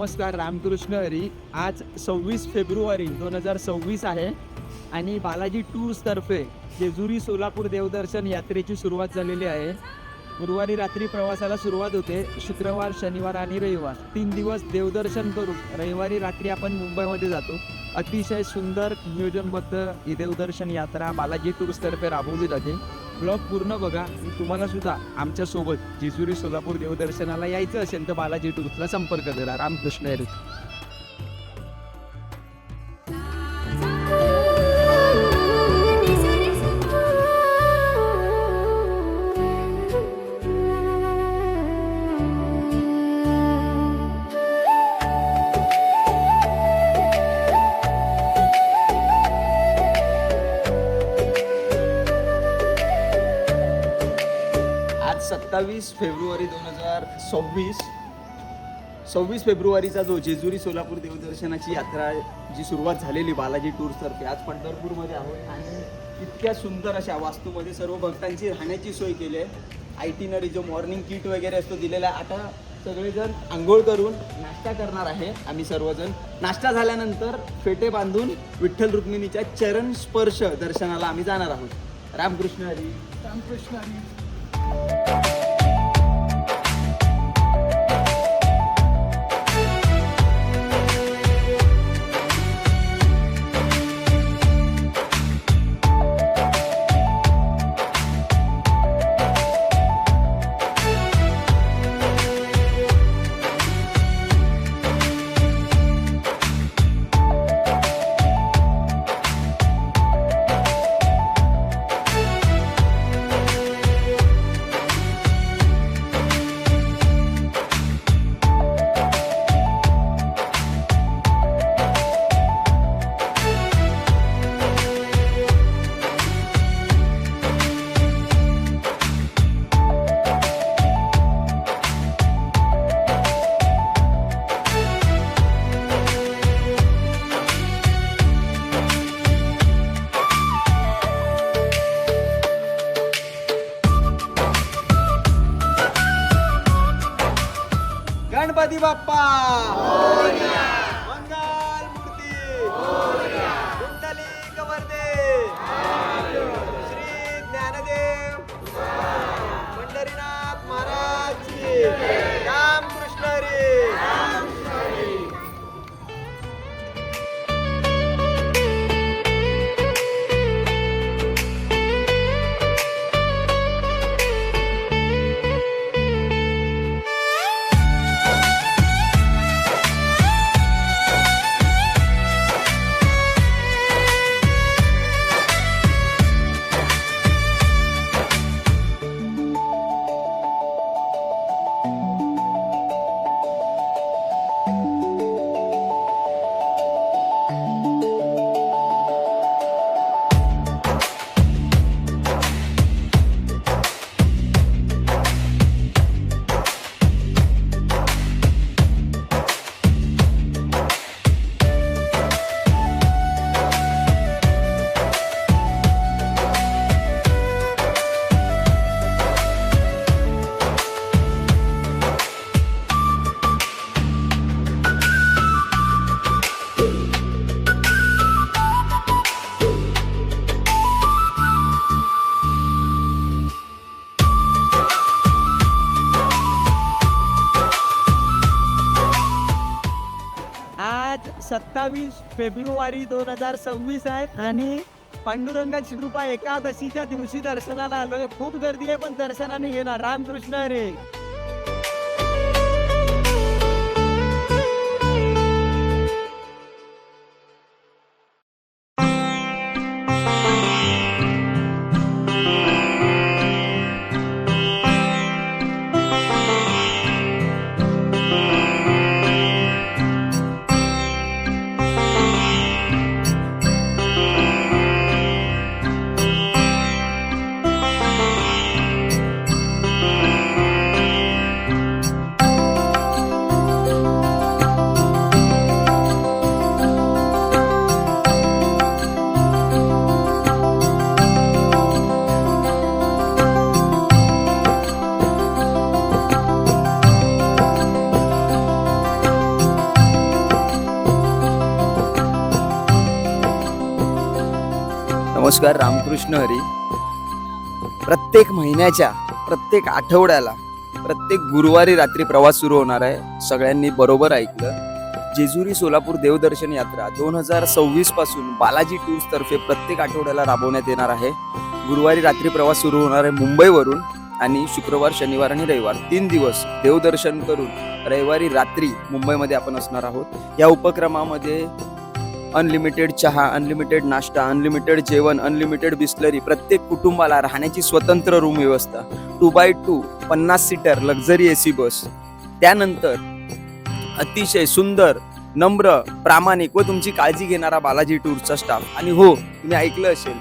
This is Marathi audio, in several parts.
नमस्कार, रामकृष्ण हरी. आज 26 फेब्रुवारी 2026 आहे आणि बालाजी टूर्स तर्फे जेजुरी सोलापूर देवदर्शन यात्रेची सुरुवात झालेली आहे. गुरुवारी रात्री प्रवासाला सुरुवात होते. शुक्रवार, शनिवार आणि रविवार 3 दिवस देवदर्शन करून रविवारी रात्री आपण मुंबईमध्ये जातो. अतिशय सुंदर नियोजनबद्ध ही देवदर्शन यात्रा बालाजी टूर्स तर्फे राबवली जाते. ब्लॉग पूर्ण बघा. तुम्हाला सुद्धा आमच्यासोबत जेजुरी सोलापूर देवदर्शनाला यायचं असेल तर बालाजी टूर्सला संपर्क करा. रामकृष्ण हरी. आज 27 फेब्रुवारी 2026. 26 फेब्रुवारीचा जो जेजुरी सोलापूर देवदर्शनाची यात्रा जी सुरुवात झालेली बालाजी टूर्सतर्फे, आज पंढरपूरमध्ये आहोत आणि इतक्या सुंदर अशा वास्तूमध्ये सर्व भक्तांची राहण्याची सोय केली आहे. आयटिनरी जो मॉर्निंग किट वगैरे असतो दिलेला आहे. आता सगळेजण आंघोळ करून नाश्ता करणार आहे. आम्ही सर्वजण नाश्ता झाल्यानंतर फेटे बांधून विठ्ठल रुक्मिणीच्या चरण स्पर्श दर्शनाला आम्ही जाणार आहोत. रामकृष्ण हरी. रामकृष्ण हरी. गणपती बाप्पा मंगल मूर्ती कुंडली कवरदे श्री ज्ञानदेव पंढरीनाथ महाराज की रामकृष्ण हरी. आज 27 फेब्रुवारी 2026 आहे आणि पांडुरंगाची कृपा एकादशीच्या दिवशी दर्शनाला आलोय. खूप गर्दी आहे पण दर्शनाने येणार. रामकृष्ण हरी. नमस्कार, रामकृष्ण हरी. प्रत्येक महिन्याच्या प्रत्येक आठवड्याला प्रत्येक गुरुवारी रात्री प्रवास सुरू होणार आहे. सगळ्यांनी बरोबर ऐकलं. जेजुरी सोलापूर देवदर्शन यात्रा 2026 पासून बालाजी टूर्स तर्फे प्रत्येक आठवड्याला राबवण्यात येणार आहे. गुरुवारी रात्री प्रवास सुरू होणार आहे मुंबईवरून आणि शुक्रवार, शनिवार आणि रविवार 3 दिवस देवदर्शन करून रविवारी रात्री मुंबईमध्ये आपण असणार आहोत. या उपक्रमामध्ये अनलिमिटेड चहा, अनलिमिटेड नाश्ता, अनलिमिटेड जेवण, अनलिमिटेड बिस्लरी, प्रत्येक कुटुंबाला राहण्याची स्वतंत्र रूम व्यवस्था, 2x2 50 सीटर लक्झरी AC बस. त्यानंतर अतिशय सुंदर, नम्र, प्रामाणिक व तुमची काळजी घेणारा बालाजी टूरचा स्टाफ. आणि हो, तुम्ही ऐकलं असेल,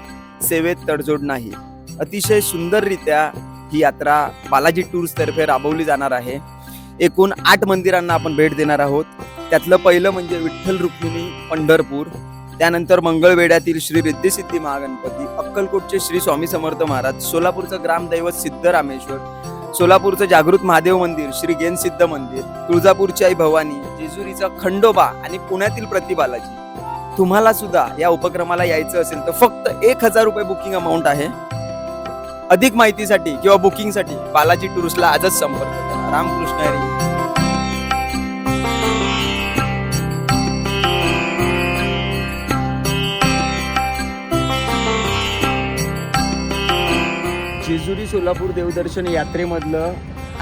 सेवेत तडजोड नाही. अतिशय सुंदररित्या ही यात्रा बालाजी टूर्स तर्फे राबवली जाणार आहे. एकूण 8 मंदिरांना आपण भेट देणार आहोत. त्यातलं पहिलं म्हणजे विठ्ठल रुक्मिणी पंढरपूर, त्यानंतर मंगळवेढ्यातील श्री रिद्धिसिद्धी महागणपती, अक्कलकोटचे श्री स्वामी समर्थ महाराज, सोलापूरचं ग्रामदैवत सिद्धरामेश्वर, सोलापूरचं जागृत महादेव मंदिर, श्री गेनसिद्ध मंदिर, तुळजापूरची आई भवानी, जेजुरीचा खंडोबा आणि पुण्यातील प्रतिबालाजी. तुम्हाला सुद्धा या उपक्रमाला यायचं असेल तर फक्त 1000 रुपये बुकिंग अमाऊंट आहे. अधिक माहितीसाठी किंवा बुकिंगसाठी बालाजी टूर्सला आजच संपर्क करा. रामकृष्ण हरी. जेजुरी सोलापूर देवदर्शन यात्रेमधलं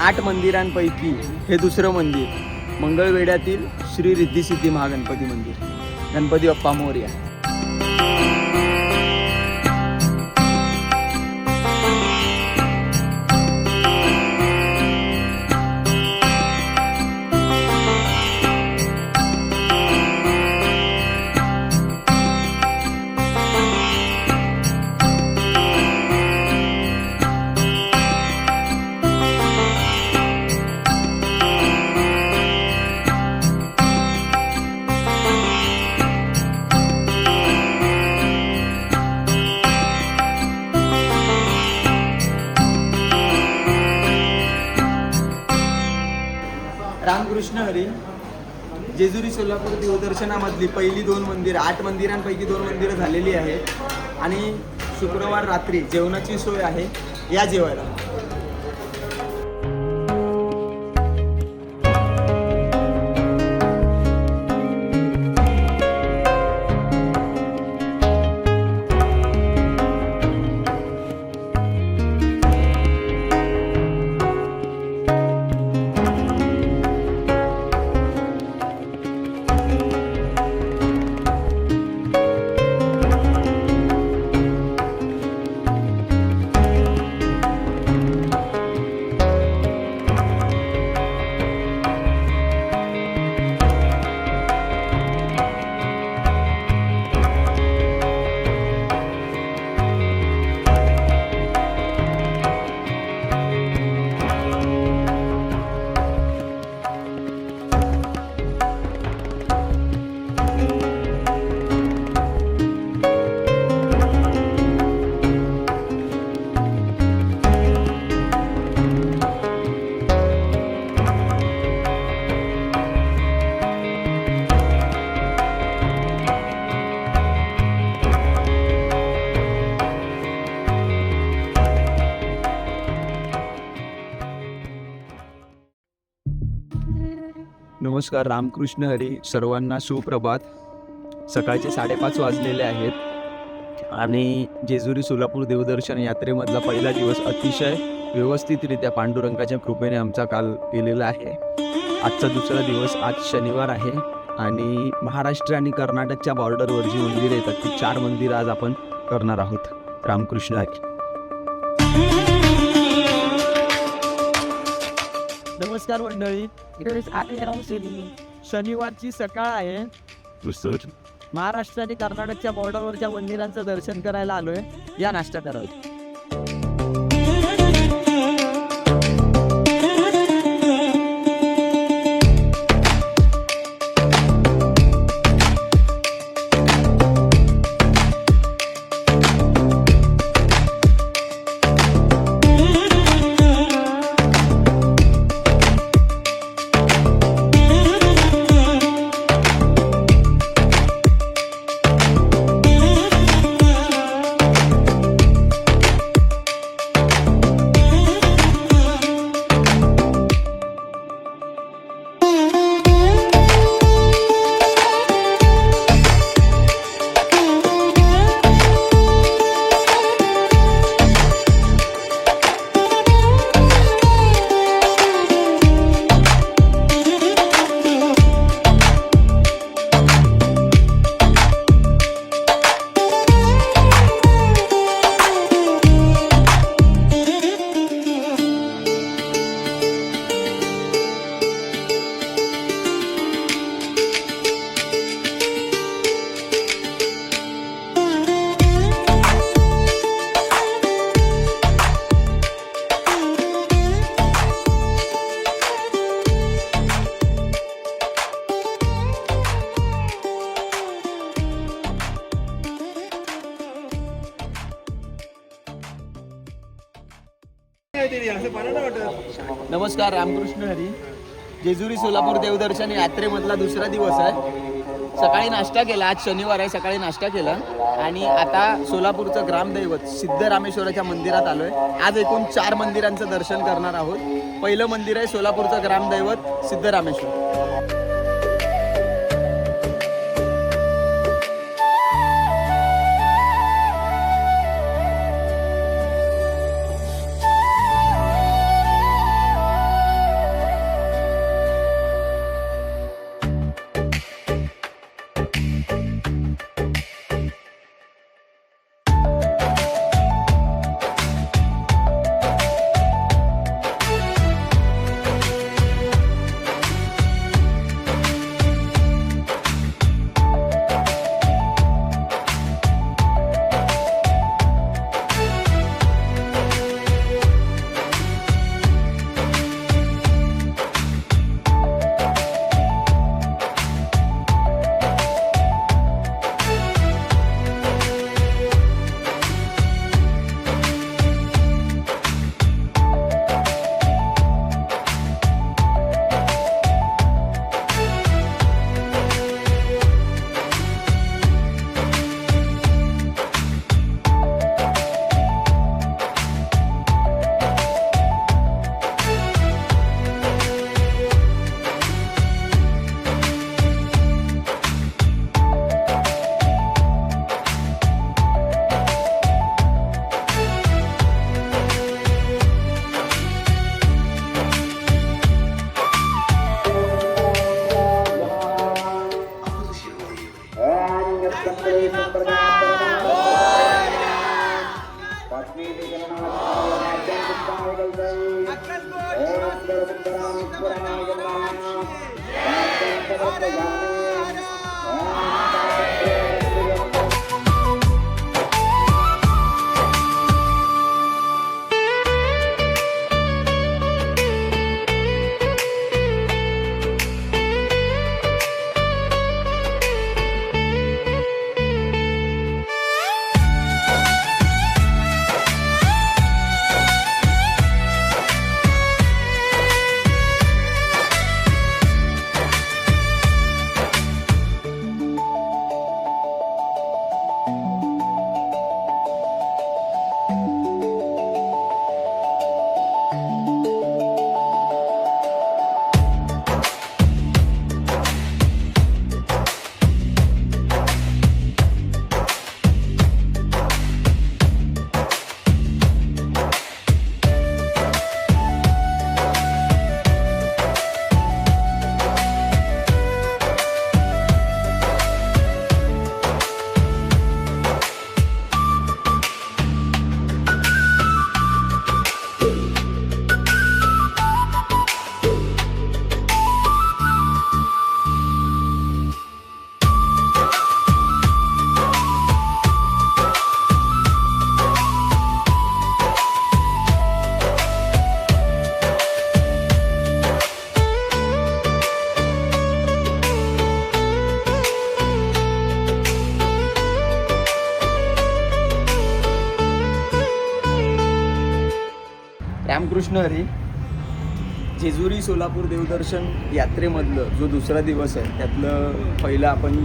8 मंदिरांपैकी हे दुसरं मंदिर, मंगळवेढ्यातील श्री रिद्धिसिद्धी महागणपती मंदिर. गणपती बाप्पा मोरया. रामकृष्ण हरी. जेजुरी सोलापूर देवदर्शनामधली पहिली 2 मंदिरं, 8 मंदिरांपैकी 2 मंदिरं झालेली आहेत आणि शुक्रवार रात्री जेवणाची सोय आहे. या जेवायला. नमस्कार, रामकृष्ण हरी. सर्वांना सुप्रभात. सकाळचे 5:30 वाजलेले आहेत आणि जेजुरी सोलापूर देवदर्शन यात्रेमधला पहिला दिवस अतिशय व्यवस्थितरित्या पांडुरंगाच्या कृपेने आमचा काल केलेला आहे. आजचा दुसरा दिवस. आज शनिवार आहे आणि महाराष्ट्र आणि कर्नाटकच्या बॉर्डरवर जी मंदिरं येतात ती 4 मंदिरं आज आपण करणार आहोत. रामकृष्ण हरी. नमस्कार मंडळी. शनिवारची सकाळ आहे. महाराष्ट्र आणि कर्नाटकच्या बॉर्डरवरच्या मंदिरांचं दर्शन करायला आलोय. या नाश्ता करायला. नमस्कार, रामकृष्ण हरी. जेजुरी सोलापूर देवदर्शन यात्रेमधला दुसरा दिवस आहे. सकाळी नाश्ता केला, आज शनिवार आहे, सकाळी नाश्ता केला आणि आता सोलापूरचं ग्रामदैवत सिद्धरामेश्वराच्या मंदिरात आलोय. आज एकूण 4 मंदिरांचं दर्शन करणार आहोत. पहिलं मंदिर आहे सोलापूरचं ग्रामदैवत सिद्धरामेश्वर. रामकृष्ण हरी. जेजुरी सोलापूर देवदर्शन यात्रेमधलं जो दुसरा दिवस आहे त्यातलं पहिलं आपण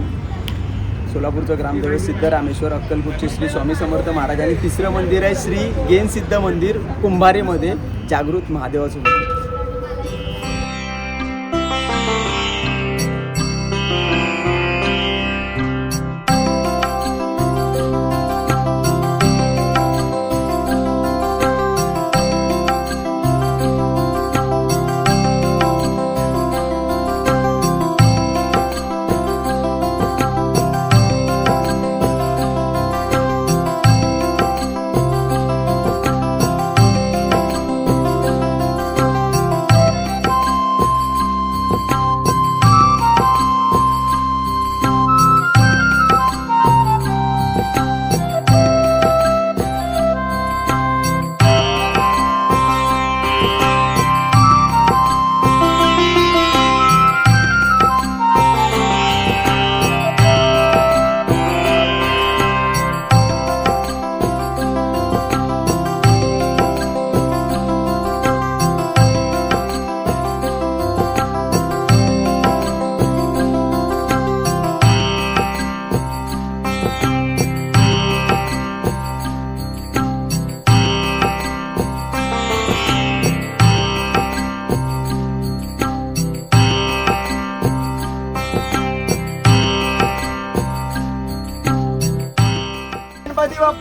सोलापूरचं ग्रामदैवत सिद्धरामेश्वर अक्कलकोटचे श्री स्वामी समर्थ महाराज आणि तिसरं मंदिर आहे श्री गेनसिद्ध मंदिर कुंभारेमध्ये जागृत महादेवाचं मंदिर.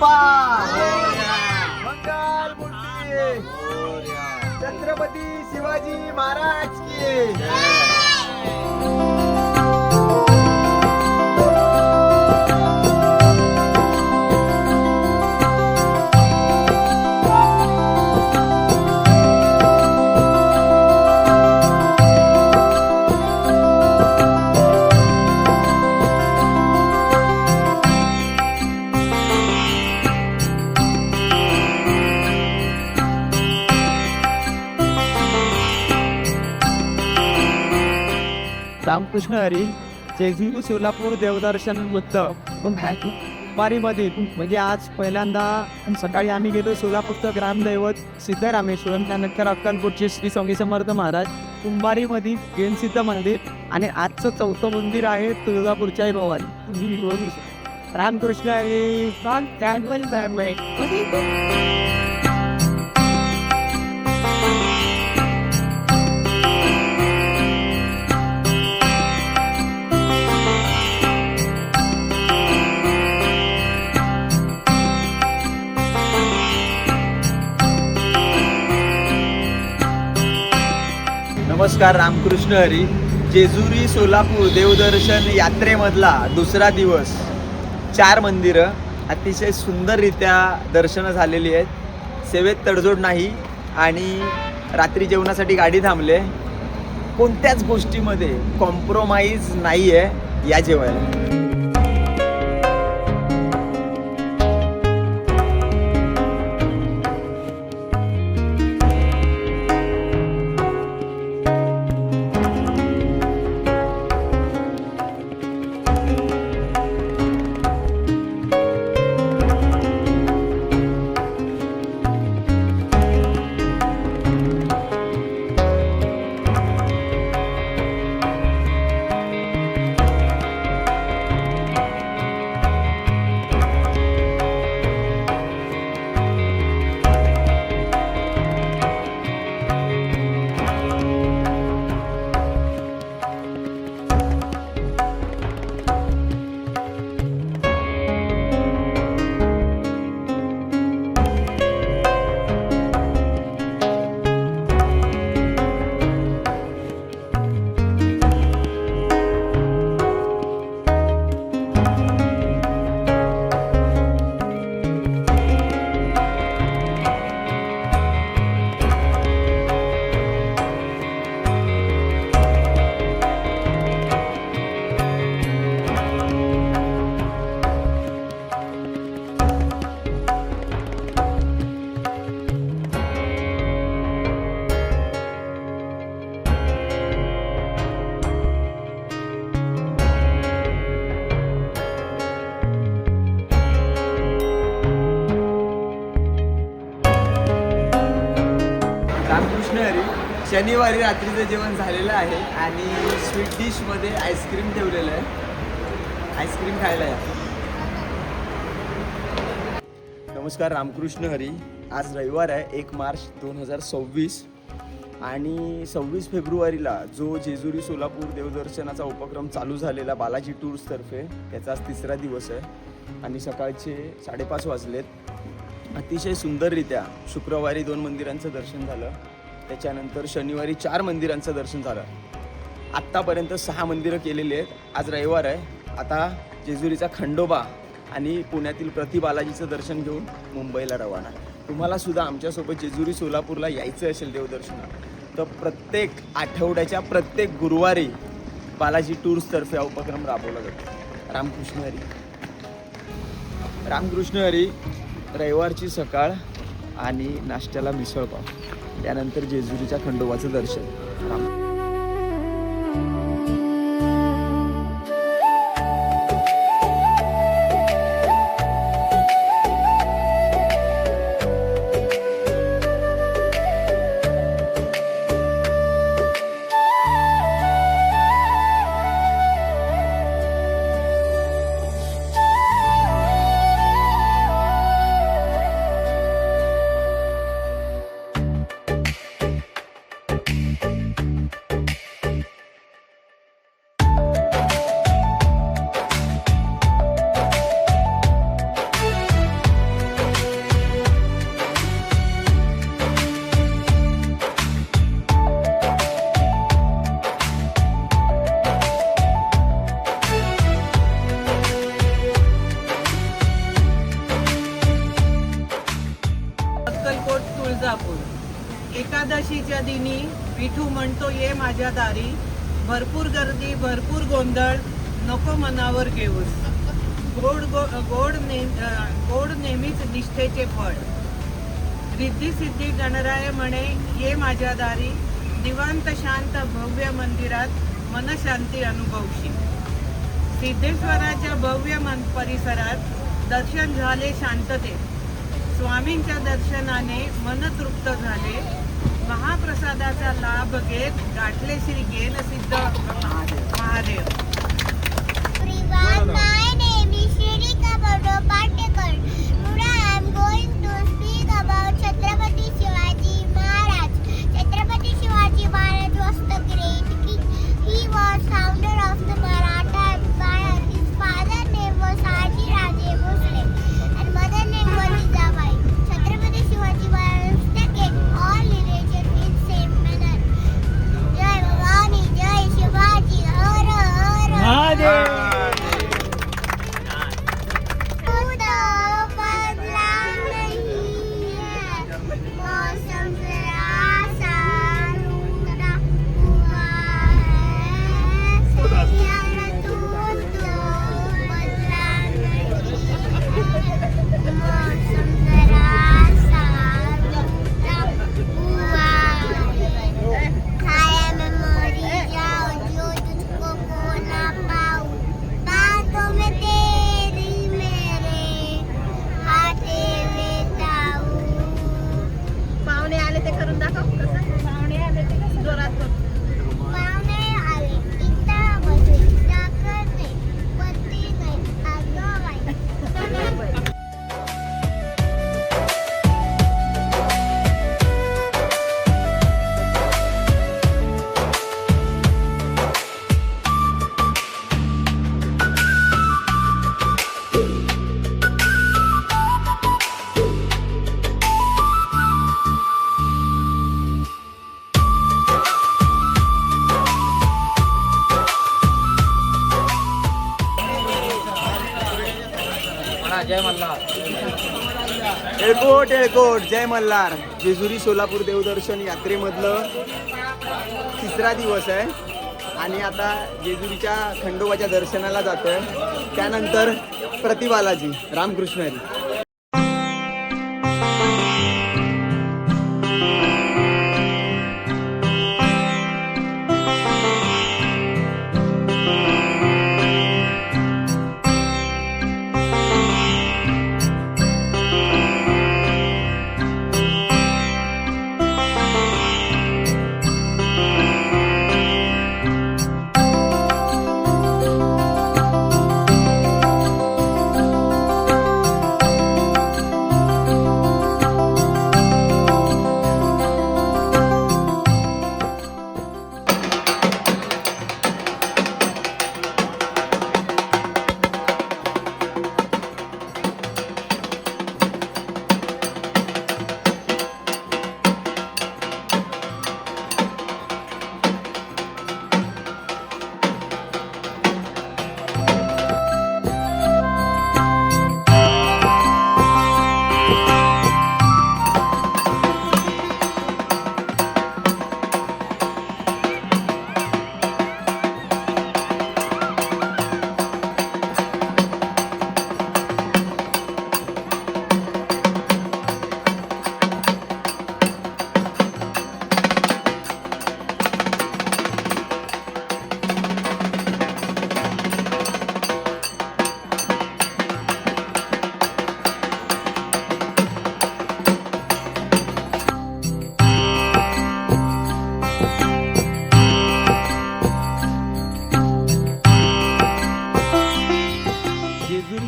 बाप्पा मंगल मूर्ती छत्रपती शिवाजी महाराज की रामकृष्ण हरी जेजुरी सोलापूर देवदर्शन वारीमध्ये म्हणजे आज पहिल्यांदा सकाळी आम्ही गेलो सोलापूरचं ग्रामदैवत सिद्धरामेश्वर, त्यानंतर अक्कलकोटचे श्री स्वामी समर्थ महाराज, कुंभारीमध्ये जैनसिद्ध मंदिर आणि आजचं चौथं मंदिर आहे तुळजापूरच्या भवानी. रामकृष्ण हरी. नमस्कार. रामकृष्ण हरी. जेजुरी सोलापूर देवदर्शन यात्रेमधला दुसरा दिवस. 4 मंदिरं अतिशय सुंदररित्या दर्शनं झालेली आहेत. सेवेत तडजोड नाही आणि रात्री जेवणासाठी गाडी थांबले. कोणत्याच गोष्टीमध्ये कॉम्प्रोमाइज नाही आहे या जेवायला. रामकृष्ण हरी. शनिवारी रात्रीचं जेवण झालेलं आहे आणि स्वीट डिशमध्ये आईस्क्रीम ठेवलेलं आहे. आईस्क्रीम खायला या. नमस्कार. रामकृष्ण हरी. आज रविवार आहे 1 मार्च 2026 आणि 26 फेब्रुवारीला जो जेजुरी सोलापूर देवदर्शनाचा उपक्रम चालू झालेला बालाजी टूर्सतर्फे, त्याचा आज 3रा दिवस आहे आणि सकाळचे 5:30 वाजलेत. अतिशय सुंदररित्या शुक्रवारी 2 मंदिरांचं दर्शन झालं, त्याच्यानंतर शनिवारी 4 मंदिरांचं दर्शन झालं. आत्तापर्यंत 6 मंदिरं केलेली आहेत. आज रविवार आहे. आता जेजुरीचा खंडोबा आणि पुण्यातील प्रति बालाजीचं दर्शन घेऊन मुंबईला रवाना. तुम्हाला सुद्धा आमच्यासोबत जेजुरी सोलापूरला यायचं असेल देवदर्शनात तर प्रत्येक आठवड्याच्या प्रत्येक गुरुवारी बालाजी टूर्सतर्फे हा उपक्रम राबवला जातो. रामकृष्ण हरी. रामकृष्ण हरी. रविवारची सकाळ आणि नाश्त्याला मिसळपाव, त्यानंतर जेजुरीच्या खंडोबाचं दर्शन. विठू म्हणतो ये माझ्या दारी, भरपूर गर्दी भरपूर गोंधळ, नको मनावर घेऊन. गोड नेहमीच निष्ठेचे फळ. रिद्धी सिद्धी गणराय म्हणे ये माझ्या दारी, निवांत शांत भव्य मंदिरात मनशांती अनुभवशी. सिद्धेश्वराच्या भव्य परिसरात दर्शन झाले शांततेत. स्वामींच्या दर्शनाने मन तृप्त झाले. महाप्रसादाचा लाभ घेत गाठले श्री गेल सिद्ध Mahadev. Everyone, my name is Shrika Patekar. Today I am going to speak about Chhatrapati Shivaji Maharaj. Chhatrapati Shivaji Maharaj was the great king. He was founder of the Maratha Empire. His father name was Haji Raje Bhosle and mother name was Jijabai. Chhatrapati Shivaji Maharaj taken all religion in same manner. Jai Bhavani, Jai Shivaji, Har Har Mahadev. मौसम जरा सा रूठा हुआ है, सैयारा तू तो बदला नहीं. मौसम जरा सा रूठा हुआ है, छाया में मरी जाऊं जो तुझको खो ना पाऊं. बातों में तेरी मेरे हाथे लेता हूँ. पाहुणे आले ते करून दाखव कसं. पाहुणे आले ते कसं जोरात कर. पाहुणे आले इथं बसले, साखर नाही, पत्ती नाही, अगं बाई. एळकोट जय मल्हार. जेजुरी सोलापूर देवदर्शन यात्रेमधलं तिसरा दिवस आहे आणि आता जेजुरीच्या खंडोबाच्या दर्शनाला जातोय. त्यानंतर प्रतिबालाजी रामकृष्ण हरी.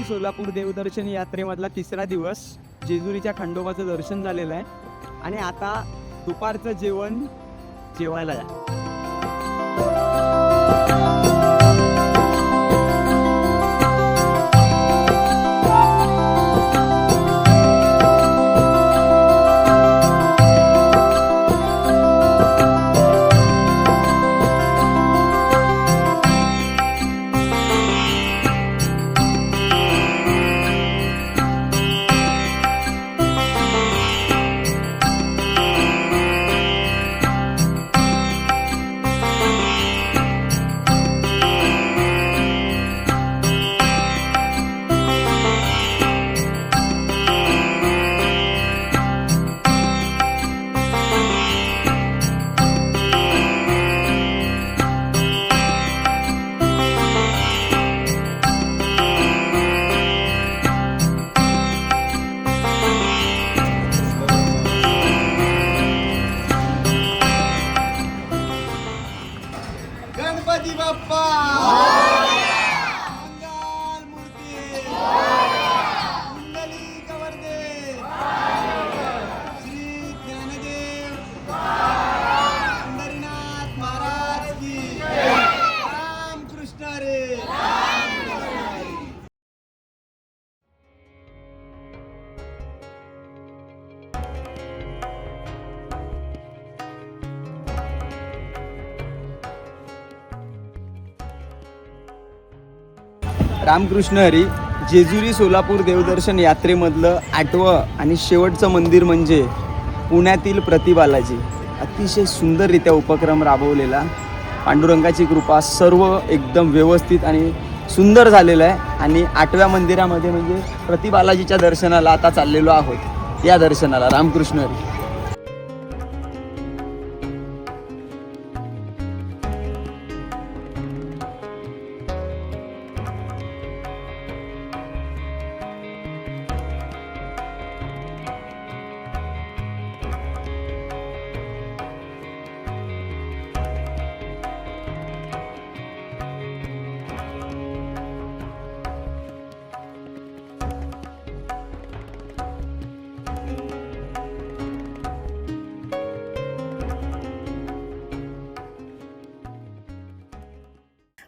सोलापूर देवदर्शन यात्रेमधला तिसरा दिवस. जेजुरीच्या खंडोबाचं दर्शन झालेलं आहे आणि आता दुपारचं जेवण जेवायला या. गणपती बाप्पा मंगल मूर्ती कुंडली कवरदे श्री ज्ञानदेव पंढरीनाथ महाराज की राम कृष्ण हरी. रामकृष्ण हरी. जेजुरी सोलापूर देवदर्शन यात्रेमधलं 8वं आणि शेवटचं मंदिर म्हणजे पुण्यातील प्रतिबालाजी. अतिशय सुंदररित्या उपक्रम राबवलेला, पांडुरंगाची कृपा, सर्व एकदम व्यवस्थित आणि सुंदर झालेलं आहे. आणि 8व्या मंदिरामध्ये म्हणजे प्रतिबालाजीच्या दर्शनाला आता चाललेलो आहोत, या दर्शनाला. रामकृष्ण हरी.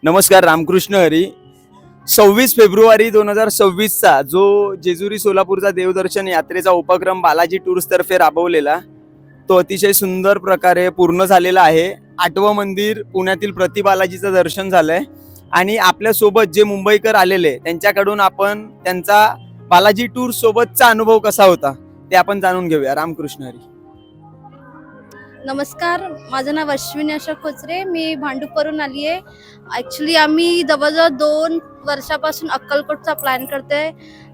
नमस्कार. रामकृष्ण हरी. 26 फेब्रुवारी 2026चा जो जेजुरी सोलापूरचा देवदर्शन यात्रेचा उपक्रम बालाजी टूर्स तर्फे राबवलेला, तो अतिशय सुंदर प्रकारे पूर्ण झालेला आहे. 8वं मंदिर पुण्यातील प्रतिबालाजीचं दर्शन झालंय. आणि आपल्यासोबत जे मुंबईकर आलेले, त्यांच्याकडून आपण त्यांचा बालाजी टूर्स सोबतचा अनुभव कसा होता ते आपण जाणून घेऊया. रामकृष्ण हरी. नमस्कार, माझं नाव अश्विनी अशोक खोचरे. मी भांडूपवरून आली आहे. ॲक्च्युली आम्ही जवळजवळ 2 वर्षापासून अक्कलकोटचा प्लॅन करतोय.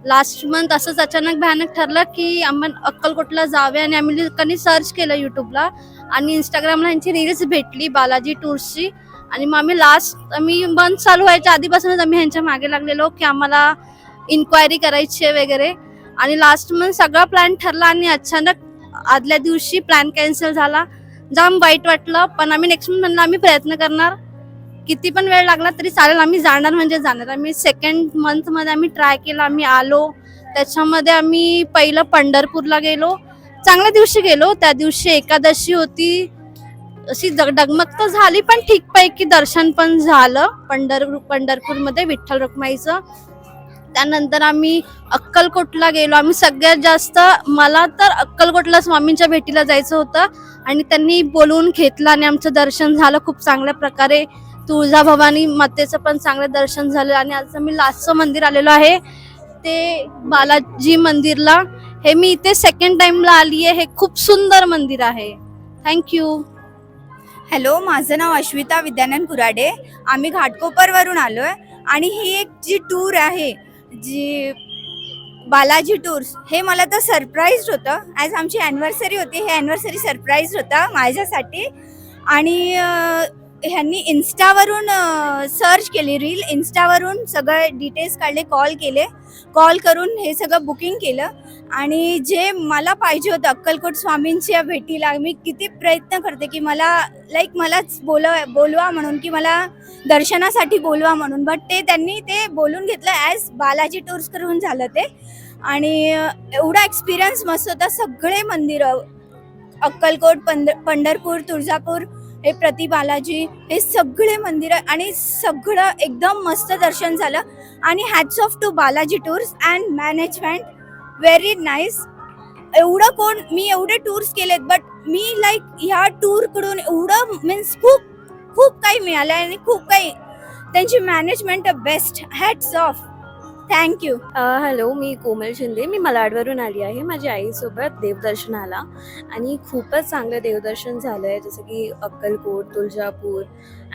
लास्ट मंथ असंच अचानक भयानक ठरलं की आपण अक्कलकोटला जावे, आणि आम्ही लोकांनी सर्च केलं यूट्यूबला आणि इंस्टाग्रामला यांची रील्स भेटली बालाजी टूर्सची. आणि मग आम्ही मंथ चालू व्हायच्या आधीपासूनच आम्ही ह्यांच्या मागे लागलेलो की आम्हाला इन्क्वायरी करायची आहे वगैरे. आणि लास्ट मंथ सगळा प्लॅन ठरला आणि अचानक आदल्या दिवशी प्लॅन कॅन्सल झाला. जाम वाईट वाटलं, पण आम्ही नेक्स्ट मंथ म्हणलं आम्ही प्रयत्न करणार, किती पण वेळ लागला तरी चालेल, आम्ही जाणार म्हणजे जाणार. आम्ही 2nd मंथमध्ये आम्ही ट्राय केला, आम्ही आलो. त्याच्यामध्ये आम्ही पहिलं पंढरपूरला गेलो, चांगल्या दिवशी गेलो. त्या दिवशी एकादशी होती, अशी डगमग तर झाली पण ठीकपैकी दर्शन पण झालं पंढरपूरमध्ये विठ्ठल रखुमाईचं. त्यानंतर आम्ही अक्कलकोटला गेलो. आम्ही सगळ्यात जास्त, मला तर अक्कलकोटला स्वामींच्या भेटीला जायचं होतं आणि त्यांनी बोलवून घेतलं आणि आमचं दर्शन झालं खूप चांगल्या प्रकारे. तुळजाभवानी मातेचं पण चांगलं दर्शन झालं. आणि आज आम्ही लास्टचं मंदिर आलेलो आहे ते बालाजी मंदिरला. हे मी इथे 2nd टाइमला आली आहे. हे खूप सुंदर मंदिर आहे. थँक्यू. हॅलो, माझं नाव अश्विता विद्यानंद कुराडे. आम्ही घाटकोपरवरून आलो आहे आणि ही एक जी टूर आहे, जी बालाजी टूर्स, हे मला तर सरप्राईज होतं. ॲज आमची ॲनिव्हर्सरी होती, हे ॲनिव्हर्सरी सरप्राईज होतं माझ्यासाठी. आणि ह्यांनी इन्स्टावरून सर्च केली, रील इन्स्टावरून सगळे डिटेल्स काढले, कॉल करून हे सगळं बुकिंग केलं. आणि जे मला पाहिजे होतं अक्कलकोट स्वामींच्या भेटीला, मी किती प्रयत्न करते की मलाच बोलवा म्हणून, की मला दर्शनासाठी बोलवा म्हणून, बट त्यांनी ते बोलून घेतलं. ॲज बालाजी टूर्स करून झालं ते. आणि एवढा एक्सपिरियन्स मस्त होता. सगळे मंदिरं, अक्कलकोट, पंढरपूर, तुळजापूर, हे प्रतिबालाजी, हे सगळे मंदिरं आणि सगळं एकदम मस्त दर्शन झालं. आणि hats off to Balaji tours and management, very nice. मी एवढे टूर्स केलेत, बट मी ह्या टूरकडून एवढं मीन्स खूप काही मिळालं आणि खूप काही, त्यांची management best. Hats off. Thank you. Hello, मी कोमल शिंदे. मी malaडवरून आली आहे माझ्या आईसोबत देवदर्शनाला. आणि खूपच चांगलं देवदर्शन झालं आहे, जसं की अक्कलकोट, तुळजापूर.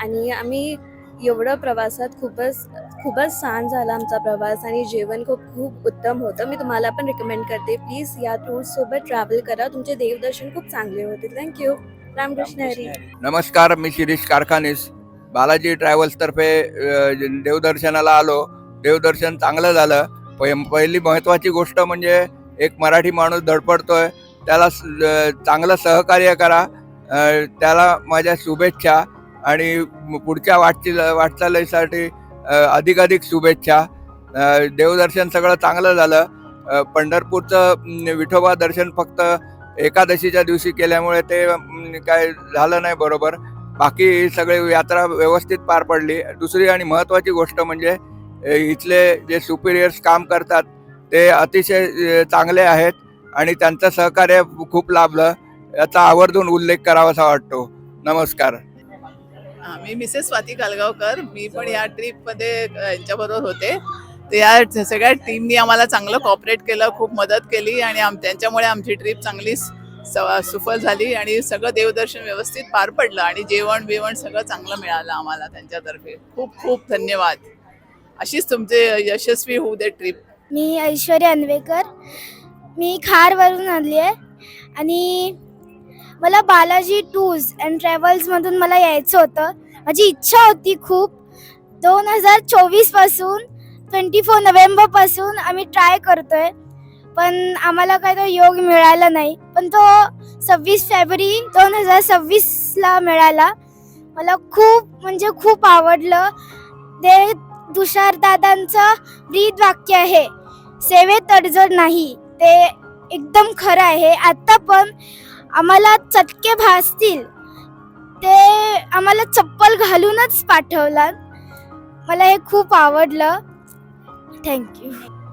आणि आम्ही एवढं प्रवासात खूपच छान झाला आमचा प्रवास. आणि जेवण खूप उत्तम होतं. मी तुम्हाला पण रिकमेंड करते, प्लीज या टूर्ससोबत ट्रॅव्हल करा, तुमचे देवदर्शन खूप चांगले होते. थँक्यू. रामकृष्ण हरी. नमस्कार, मी शिरीष कारखानीस. बालाजी ट्रॅव्हल्सतर्फे देवदर्शनाला आलो. देवदर्शन चांगलं झालं. पहिली महत्त्वाची गोष्ट म्हणजे एक मराठी माणूस धडपडतोय, त्याला चांगलं सहकार्य करा, त्याला माझ्या शुभेच्छा. आणि पुढच्या वाटचालीसाठी अधिकाधिक शुभेच्छा. देवदर्शन सगळं चांगलं झालं. पंढरपूरचं विठोबा दर्शन फक्त एकादशीच्या दिवशी केल्यामुळे ते काय झालं नाही बरोबर. बाकी सगळे यात्रा व्यवस्थित पार पडली. दुसरी आणि महत्त्वाची गोष्ट म्हणजे इथले जे सुपिरियर्स काम करतात ते अतिशय चांगले आहेत आणि त्यांचं सहकार्य खूप लाभलं, याचा आवर्जून उल्लेख करावासा वाटतो. नमस्कार. मी मिसेस स्वाती कालगावकर. मी पण या ट्रीपमध्ये यांच्याबरोबर होते. तर या सगळ्या टीमनी आम्हाला चांगलं कॉपरेट केलं, खूप मदत केली आणि त्यांच्यामुळे आमची ट्रीप चांगली सुफल झाली आणि सगळं देवदर्शन व्यवस्थित पार पडलं आणि जेवण बिवण सगळं चांगलं मिळालं आम्हाला त्यांच्यातर्फे. खूप खूप धन्यवाद. अशीच तुमचे यशस्वी होऊ दे ट्रीप. मी ऐश्वर्या अन्वेकर. मी खारवरून आली आहे आणि मला बालाजी टूर्स अँड ट्रॅव्हल्समधून मला यायचं होतं. माझी इच्छा होती खूप. 2024 पासून 24 नोव्हेंबरपासून आम्ही ट्राय करतोय, पण आम्हाला काय तो योग मिळाला नाही. पण तो 26 फेब्रुवारी 2026ला मिळाला. मला खूप म्हणजे खूप आवडलं. ते तुषारदादांचं ब्रीद वाक्य आहे, सेवेत तडजोड नाही. ते एकदम खरं आहे. आता पण आम्हाला चटके भासतील ते आम्हाला चप्पल घालूनच पाठवलं. मला हे खूप आवडलं. थँक्यू.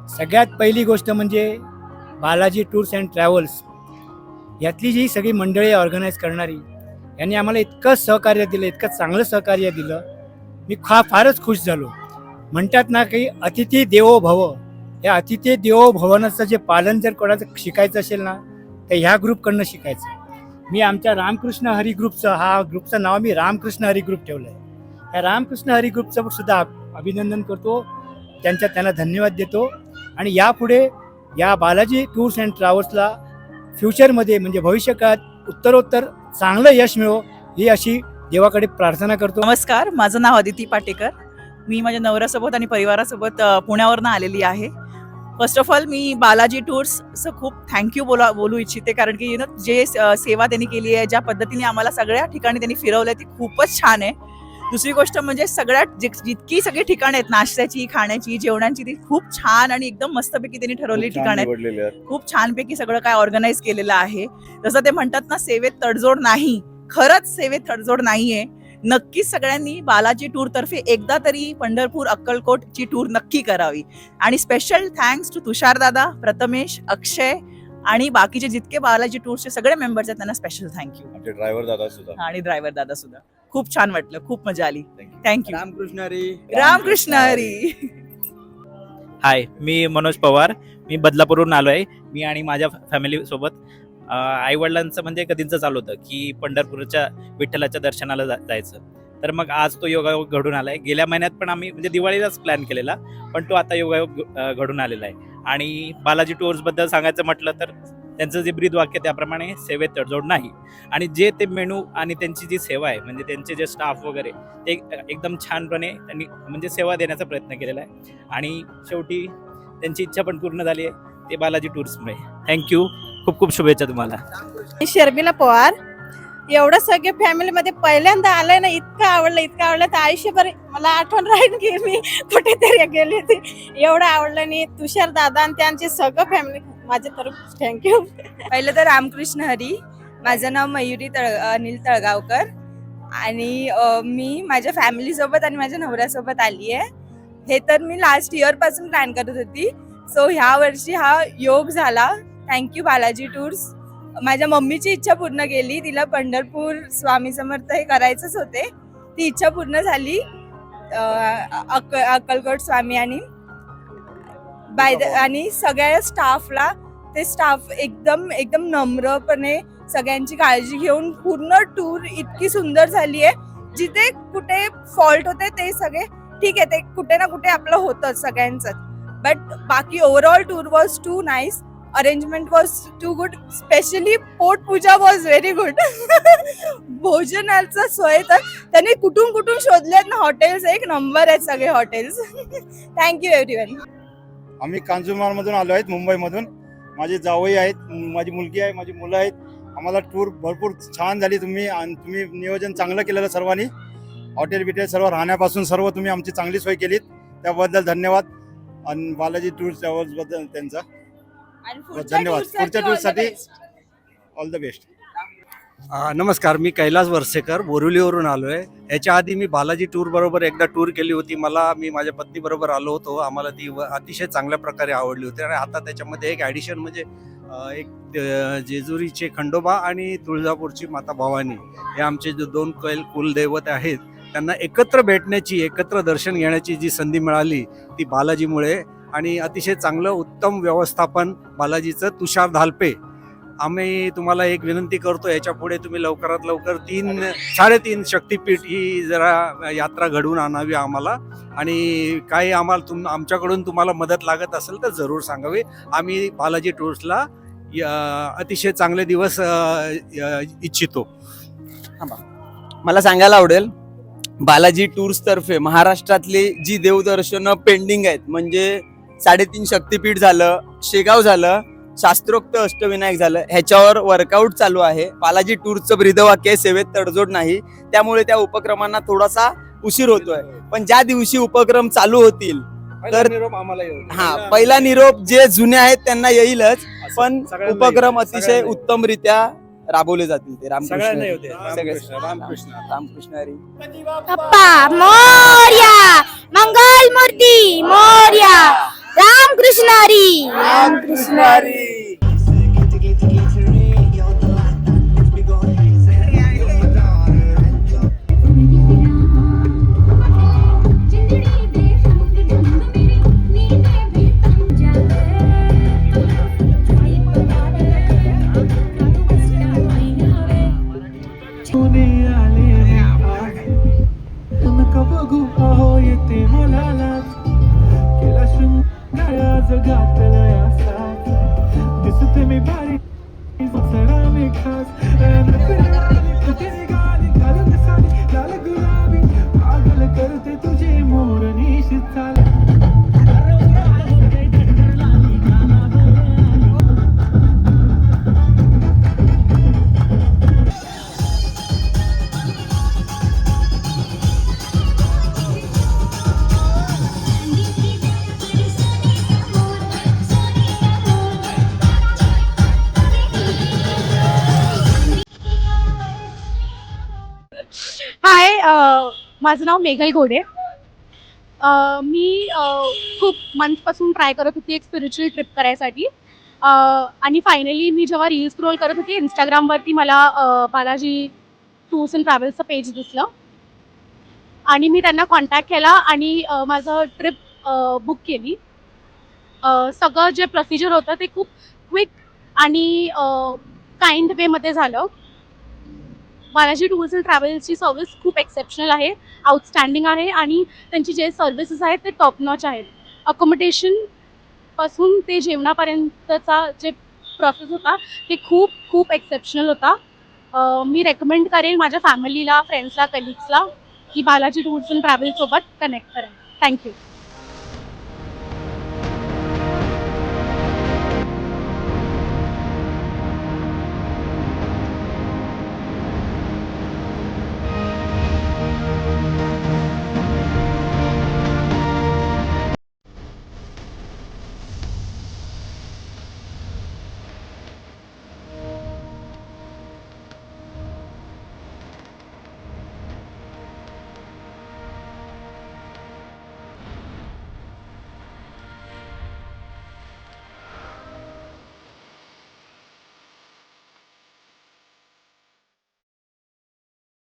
सगळ्यात पहिली गोष्ट म्हणजे बालाजी टूर्स अँड ट्रॅव्हल्स यातली जी सगळी मंडळी ऑर्गनाईज करणारी यांनी आम्हाला इतकं सहकार्य दिलं, इतकं चांगलं सहकार्य दिलं. मी फारच खुश झालो. म्हणतात ना की अतिथी देवो भव, या अतिथी देवो भवनाचं जे पालन जर कोणाचं शिकायचं असेल ना तर ह्या ग्रुपकडनं शिकायचं. मी आमच्या रामकृष्ण हरी ग्रुपचं नाव मी रामकृष्ण हरी ग्रुप ठेवलं आहे. या रामकृष्ण हरी ग्रुपचं सुद्धा अभिनंदन करतो, त्यांना धन्यवाद देतो. आणि यापुढे या बालाजी टूर्स अँड ट्रॅव्हल्सला फ्युचरमध्ये म्हणजे भविष्यकाळात उत्तरोत्तर चांगलं यश मिळो ही अशी देवाकडे प्रार्थना करतो. नमस्कार, माझं नाव अदिती पाटेकर. मी माझ्या नवऱ्यासोबत आणि परिवारासोबत पुण्यावरनं आलेली आहे. फर्स्ट ऑफ ऑल मी बालाजी टूर्सचं खूप थँक्यू बोलू इच्छिते, कारण की जे सेवा त्यांनी केली आहे, ज्या पद्धतीने आम्हाला सगळ्या ठिकाणी त्यांनी फिरवलं आहे ती खूपच छान आहे. दुसरी गोष्ट म्हणजे सगळ्यात जितकी सगळी ठिकाणं आहेत नाश्त्याची, खाण्याची, जेवणाची, ती खूप छान आणि एकदम मस्तपैकी त्यांनी ठरवलेली ठिकाणं आहेत. खूप छानपैकी सगळं काय ऑर्गनाईज केलेलं आहे. जसं ते म्हणतात ना, सेवेत तडजोड नाही, खरंच सेवेत तडजोड नाहीये. नक्कीच सगळ्यांनी बालाजी टूर तर्फे एकदा तरी पंढरपूर अक्कलकोटची टूर नक्की करावी. आणि स्पेशल थँक्स टू तुषार दादा, प्रथमेश, अक्षय आणि बाकीचे जितके बालाजी टूरचे सगळे मेंबर्स आहेत त्यांना स्पेशल थँक्यू. ड्रायव्हर दादा सुद्धा आणि ड्रायव्हर दादा सुद्धा. खूप छान वाटलं, खूप मजा आली. थँक्यू. रामकृष्ण हरी. रामकृष्ण हरी. हाय, मी मनोज पवार. मी बदलापूरवरून आलो आहे. मी आणि माझ्या फॅमिलीसोबत आईवडिलांचं म्हणजे कधीचं चालू होतं की पंढरपूरच्या विठ्ठलाच्या दर्शनाला जायचं. तर मग आज तो योगायोग घडून आला आहे. गेल्या महिन्यात पण आम्ही म्हणजे दिवाळीलाच प्लॅन केलेला, पण तो आता योगायोग घडून आलेला आहे. आणि बालाजी टूर्सबद्दल सांगायचं म्हटलं तर त्यांचं जे ब्रीद वाक्य त्याप्रमाणे सेवेत तडजोड नाही. आणि जे ते मेनू आणि त्यांची जी सेवा आहे म्हणजे त्यांचे जे स्टाफ वगैरे ते एकदम छानपणे त्यांनी म्हणजे सेवा देण्याचा प्रयत्न केलेला आहे. आणि शेवटी त्यांची इच्छा पण पूर्ण झाली आहे ते बालाजी टूर्समुळे. थँक्यू. खूप खूप शुभेच्छा तुम्हाला. शर्मिला पवार. एवढं सगळे फॅमिलीमध्ये पहिल्यांदा आलंय ना, इतकं आवडलं तर आयुष्यभर मला आठवण राहील की मी कुठेतरी गेले होते. एवढं आवडलं. आणि तुषार दादा आणि त्यांची सगळं फॅमिली माझ्या तर्फ थँक्यू. पहिलं तर रामकृष्ण हरी. माझं नाव मयुरी अनिल तळगावकर आणि मी माझ्या फॅमिलीसोबत आणि माझ्या नवऱ्यासोबत आली आहे. हे तर मी लास्ट इयर पासून प्लॅन करत होती. सो ह्या वर्षी हा योग झाला. Thank you Balaji tours. माझ्या मम्मीची इच्छा पूर्ण केली. तिला पंढरपूर स्वामी समर्थ हे करायचंच होते. ती इच्छा पूर्ण झाली. अक्कलकोट स्वामी आणि आणि सगळ्या स्टाफला, ते स्टाफ एकदम नम्रपणे सगळ्यांची काळजी घेऊन पूर्ण टूर इतकी सुंदर झाली आहे. जिथे कुठे फॉल्ट होते ते सगळे ठीक आहे, ते कुठे ना कुठे आपलं होतंच सगळ्यांचं, बट बाकी overall tour was too nice. Arrangement was too good. Specially पोट पूजा वॉज व्हेरी गुड. भोजनाचं सोय तर त्यांनी कुठून शोधलेत ना हॉटेल्स, एक नंबर आहेत सगळे हॉटेल्स. Thank you everyone. आम्ही कांजूरमार्गमधून आलो आहेत, मुंबईमधून. माझे जावई आहेत, माझी मुलगी आहे, माझी मुलं आहेत. आम्हाला टूर भरपूर छान झाली. तुम्ही नियोजन चांगलं केलेलं सर्वांनी. हॉटेल बिटेल सर्व राहण्यापासून सर्व तुम्ही आमची चांगली सोय केलीत, त्याबद्दल धन्यवाद. आणि बालाजी टूर्स ट्रॅव्हल्सबद्दल त्यांचा धन्यवाद. पुढच्या टूरसाठी ऑल द बेस्ट. नमस्कार, मी कैलास वर्सेकर बोरिवलीवरून आलो आहे. याच्या आधी मी बालाजी टूर बरोबर एकदा टूर केली होती. मी माझ्या पत्नीबरोबर आलो होतो. आम्हाला ती अतिशय चांगल्या प्रकारे आवडली होती. आणि आता त्याच्यामध्ये एक ॲडिशन म्हणजे एक जेजुरीचे खंडोबा आणि तुळजापूरची माता भवानी हे आमचे जे 2 कुलदैवत आहेत, त्यांना एकत्र भेटण्याची, एकत्र दर्शन घेण्याची जी संधी मिळाली ती बालाजीमुळे. आणि अतिशय चांगलं उत्तम व्यवस्थापन बालाजीचं. तुषार धालपे, आम्ही तुम्हाला एक विनंती करतो, याच्या पुढे तुम्ही लवकरात लवकर 3-3.5 शक्तिपीठ ही जरा यात्रा घडवून आणावी आम्हाला. आणि काही आमच्याकडून तुम्हाला मदत लागत असेल तर जरूर सांगावी. आम्ही बालाजी टूर्सला अतिशय चांगले दिवस इच्छितो. मला सांगायला आवडेल, बालाजी टूर्स तर्फे महाराष्ट्रातली जी देवदर्शनं पेंडिंग आहेत, म्हणजे 3.5 शक्तिपीठ झालं, शेगाव झालं, शास्त्रोक्त अष्टविनायक झालं, ह्याच्यावर वर्कआउट चालू आहे. बालाजी टूरचं ब्रीदवाक्य सेवेत तडजोड नाही, त्यामुळे त्या उपक्रमांना थोडासा उशीर होतोय. पण ज्या दिवशी उपक्रम चालू होतील तर पहिला निरोप जे जुने आहेत त्यांना येईलच, पण उपक्रम अतिशय उत्तमरित्या राबवले जातील. ते रामकृष्ण हरी. पप्पा मोरया, मंगल मूर्ती मोरया, रामकृष्ण हरी. रामकृष्ण हरी. हाय, माझं नाव मेघल घोडे. मी खूप मंथपासून ट्राय करत होती एक स्पिरिच्युअल ट्रिप करायसाठी. आणि फायनली मी जेव्हा रील स्क्रोल करत होती इंस्टाग्रामवरती, मला बालाजी टूर्स अँड ट्रॅव्हल्सचं पेज दिसलं आणि मी त्यांना कॉन्टॅक्ट केला आणि माझं ट्रिप बुक केली. सगळं जे प्रोसिजर होतं ते खूप क्विक आणि काइंड वेमध्ये झालं. बालाजी टूर्स अँड ट्रॅव्हल्सची सर्व्हिस खूप एक्सेप्शनल आहे, आउटस्टँडिंग आहे आणि त्यांची जे सर्व्हिसेस आहेत ते टॉप नॉच आहेत. अकोमोडेशनपासून ते जेवणापर्यंतचा जे प्रोसेस होता ते खूप खूप एक्सेप्शनल होता. मी रेकमेंड करेन माझ्या फॅमिलीला, फ्रेंड्सला, कलिग्सला की बालाजी टूर्स अँड ट्रॅव्हल्ससोबत कनेक्ट करेन. थँक्यू.